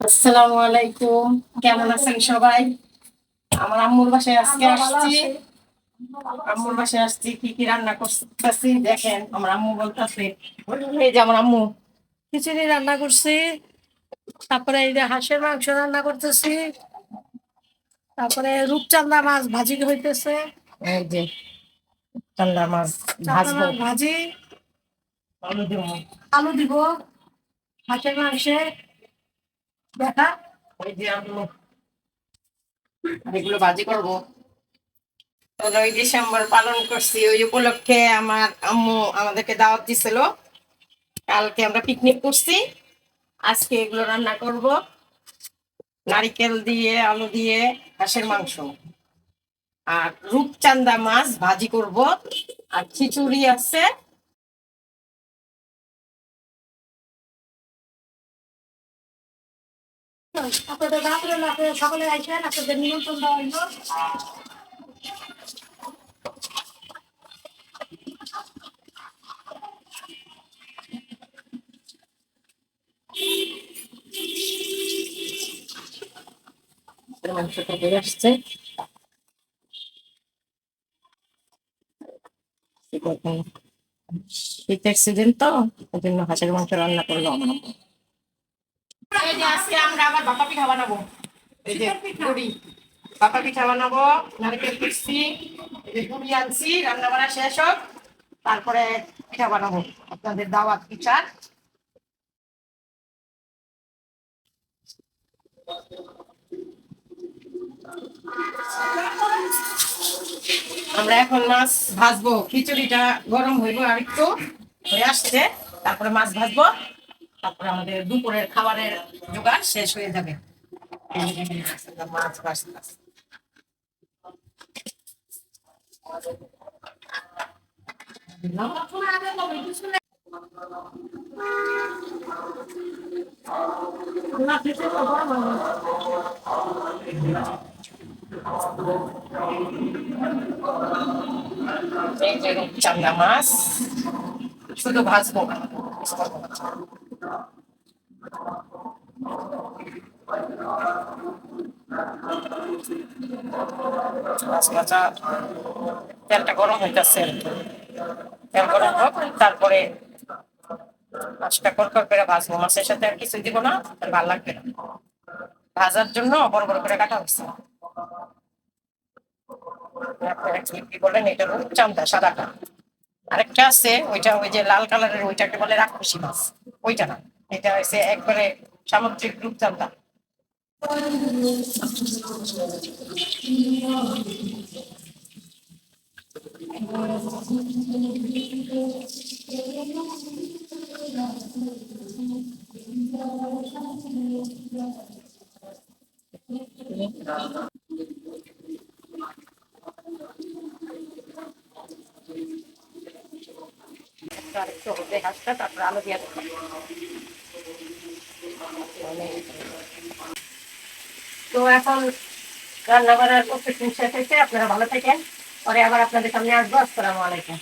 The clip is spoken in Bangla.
আসসালামু আলাইকুম। কেমন আছেন সবাই? আমার আম্মুর বাসায় আজকে আসছি। আম্মুর বাসায় আসছি, কি কি রান্না করতেছি দেখেন। আমার আম্মু বলতেছে, এই যে আমার আম্মু খিচুড়ি রান্না করছি, তারপরে এই যে হাঁসের মাংস রান্না করতেছি, তারপরে রূপচাঁদা মাছ ভাজি হইতেছে। এই যে চান্দা মাছ ভাজবো, ভাজি আলু দিব, আলু দিব হাঁসের মাংসে দেখা। ওই যে আলু এগুলো ভাজি করবো। 15ই ডিসেম্বর পালন করছি, ওই উপলক্ষে আমার আম্মু আমাদেরকে দাওয়াত দিছিল। কালকে আমরা পিকনিক করছি, আজকে এগুলো রান্না করব। নারিকেল দিয়ে আলু দিয়ে হাঁসের মাংস, আর রূপচাঁদা মাছ ভাজি করব, আর খিচুড়ি আছে। আপনাদের রাত্রে সকলে আসেন, আপনাদের নিমন্ত্রণ দেওয়া হইলো। মাংস তরকারি আসছে, শীতের সিজন তো, ওই জন্য হাঁসের মাংস রান্না করলো আমার আম্মু। এই যে আজকে আমরা আবার ভাপা পিঠা বানাবো। এই যে পুরি ভাপা পিঠা বানাবো, নারকেল পিসছি, এই যে পুরি আনছি, রান্না বান্না শেষ হোক তারপরে পিঠা বানাবো, আপনাদের দাওয়াত পিঠা। আমরা এখন মাছ ভাজবো, খিচুড়িটা গরম হইব আর একটু হয়ে আসছে, তারপরে মাছ ভাজবো, তারপরে আমাদের দুপুরের খাবারের জোগাড় শেষ হয়ে যাবে। মাছ ভাজতে চাঙ্গা মাছ শুধু ভাজবো। মাছ ভাজা, তেলটা গরম হইতেছে, তেল গরম হোক, তারপরে মাছটা কড়কড় করে ভাজবো। মাছের সাথে আর কিছু দিব না, আর ভালো লাগবে না। ভাজার জন্য বড় বড় করে কাটা হচ্ছে। আপনারা কি বলেন, এটা রূপচাঁদা সাদাটা। আরেকটা আছে, ওইটা ওই যে লাল কালারের, ওইটাকে বলে রাক্ষসী মাছ। ওইটা না, এটা হচ্ছে একবারে সামুদ্রিক রূপচাঁদা। আরেকটু হবে হাঁসটা, তারপরে আলু দিয়ে দেবো। তো এখন রান্না বান্নার প্রস্তুতি শেষ হয়েছে, আপনারা ভালো থাকেন, পরে আবার আপনাদের সামনে আসবো। আসসালামু আলাইকুম।